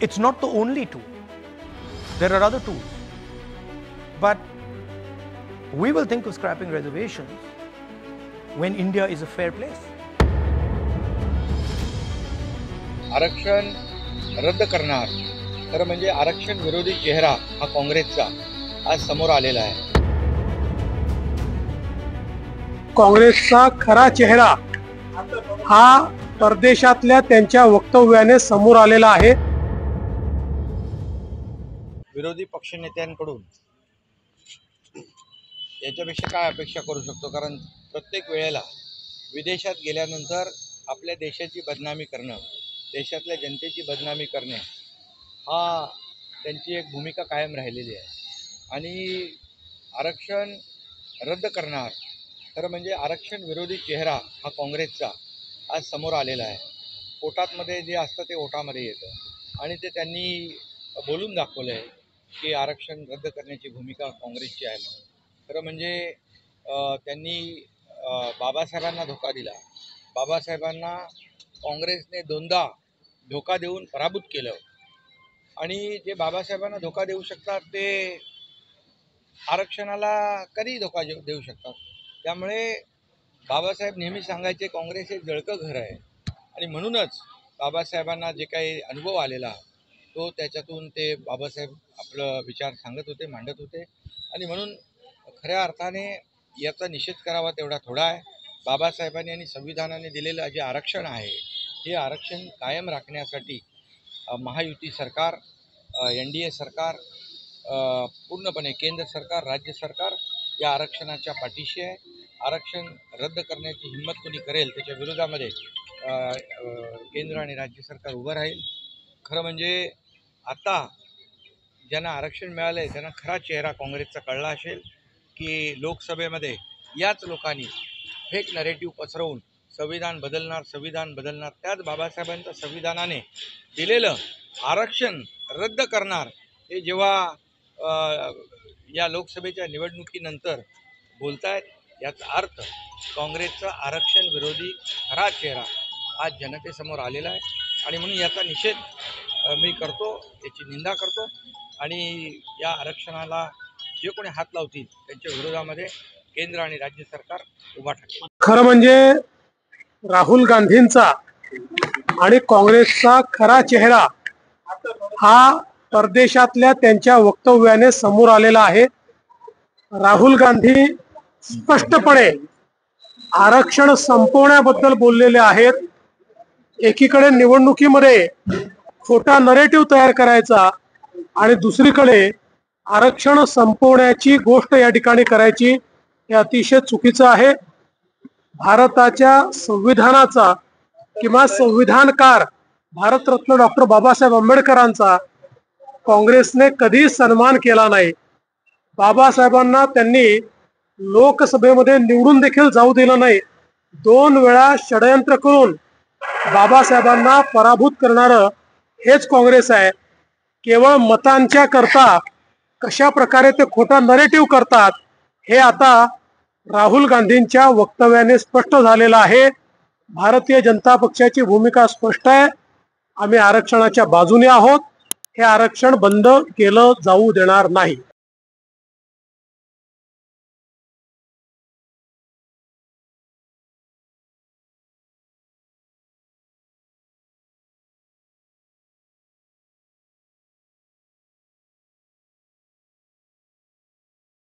It's not the only tool. There are other tools. But we will think of scrapping reservations when India is a fair place. आरक्षण रद्द करणार तर म्हणजे आरक्षण विरोधी चेहरा हा काँग्रेसचा आज समोर आलेला आहे. काँग्रेसचा खरा चेहरा हा परदेशातल्या त्यांच्या वक्तव्याने समोर आलेला आहे. विरोधी पक्षनेत्यांकडून याच्यापेक्षा काय अपेक्षा करू शकतो, कारण प्रत्येक वेळेला विदेशात गेल्यानंतर आपल्या देशाची बदनामी करणं, देशातल्या जनतेची बदनामी करणे हा त्यांची एक भूमिका कायम राहिलेली आहे. आणि आरक्षण रद्द करणार तर म्हणजे आरक्षण विरोधी चेहरा हा काँग्रेसचा आज समोर आलेला आहे. ओटामध्ये जे असतं ते ओटामध्ये येतं आणि ते त्यांनी बोलून दाखवलं आहे की आरक्षण रद्द करण्याची भूमिका काँग्रेसची आहे म्हणून. खरं म्हणजे त्यांनी बाबासाहेबांना धोका दिला. बाबासाहेबांना काँग्रेसने दोनदा धोका देऊन पराभूत केलं आणि जे बाबासाहेबांना धोका देऊ शकतात ते आरक्षणाला कधी धोका देऊ शकतात. त्यामुळे बाबासाहेब नेहमी सांगायचे काँग्रेस हे जळकं घर आहे आणि म्हणूनच बाबासाहेबांना जे काही अनुभव आलेला तो त्याच्यातून ते बाबासाहेब आपलं विचार सांगत होते, मांडत होते आणि म्हणून खऱ्या अर्थाने याचा निषेध करावा तेवढा थोडा आहे. बाबासाहेबांनी आणि संविधानाने दिलेलं जे आरक्षण आहे हे आरक्षण कायम राखण्यासाठी महायुती सरकार, NDA सरकार, पूर्णपणे केंद्र सरकार, राज्य सरकार या आरक्षणाच्या पाठीशी आहे. आरक्षण रद्द करण्याची हिंमत कोणी करेल त्याच्या विरोधामध्ये केंद्र आणि राज्य सरकार उभं राहील. खरं म्हणजे आता ज्यांना आरक्षण मिळालं आहे त्यांना खरा चेहरा काँग्रेसचा कळला असेल की लोकसभेमध्ये याच लोकांनी फेक नरेटिव्ह पसरवून संविधान बदलणार त्याच बाबासाहेबांच्या संविधानाने दिलेलं आरक्षण रद्द करणार हे जेव्हा या लोकसभेच्या निवडणुकीनंतर बोलतायत, याचा अर्थ काँग्रेसचा आरक्षण विरोधी खरा चेहरा आज जनतेसमोर आलेला आहे. आणि म्हणून याचा निषेध मी करतो, याची निंदा करतो आणि या आरक्षणाला जे कोणी हात लावतील त्यांच्या विरोधामध्ये केंद्र आणि राज्य सरकार उभा ठाकेल. खरं म्हणजे राहुल गांधींचा आणि काँग्रेसचा खरा चेहरा हा परदेशातल्या त्यांच्या वक्तव्याने समोर आलेला आहे. राहुल गांधी स्पष्टपणे आरक्षण संपवण्याबद्दल बोललेले आहेत. एकीकडे निवडणुकीमध्ये खोटा नरेटिव्ह तयार करायचा आणि दुसरीकडे आरक्षण संपवण्याची गोष्ट या ठिकाणी करायची हे अतिशय चुकीचं आहे. भारताच्या संविधानाचा किंवा संविधानकार भारतरत्न डॉक्टर बाबासाहेब आंबेडकरांचा काँग्रेसने कधी सन्मान केला नाही. बाबासाहेबांना त्यांनी लोकसभेमध्ये निवडून देखील जाऊ दिलं नाही. 2 वेळा षडयंत्र करून बाबासाहेबांना पराभूत करणारं हेच काँग्रेस आहे. केवळ मतांच्या करता कशा प्रकारे ते खोटा नरेटिव्ह करतात हे आता राहुल गांधींच्या वक्तव्याने स्पष्ट झालेलं आहे. भारतीय जनता पक्षाची भूमिका स्पष्ट आहे. आम्ही आरक्षणाच्या बाजूने आहोत. हे आरक्षण बंद केलं जाऊ देणार नाही.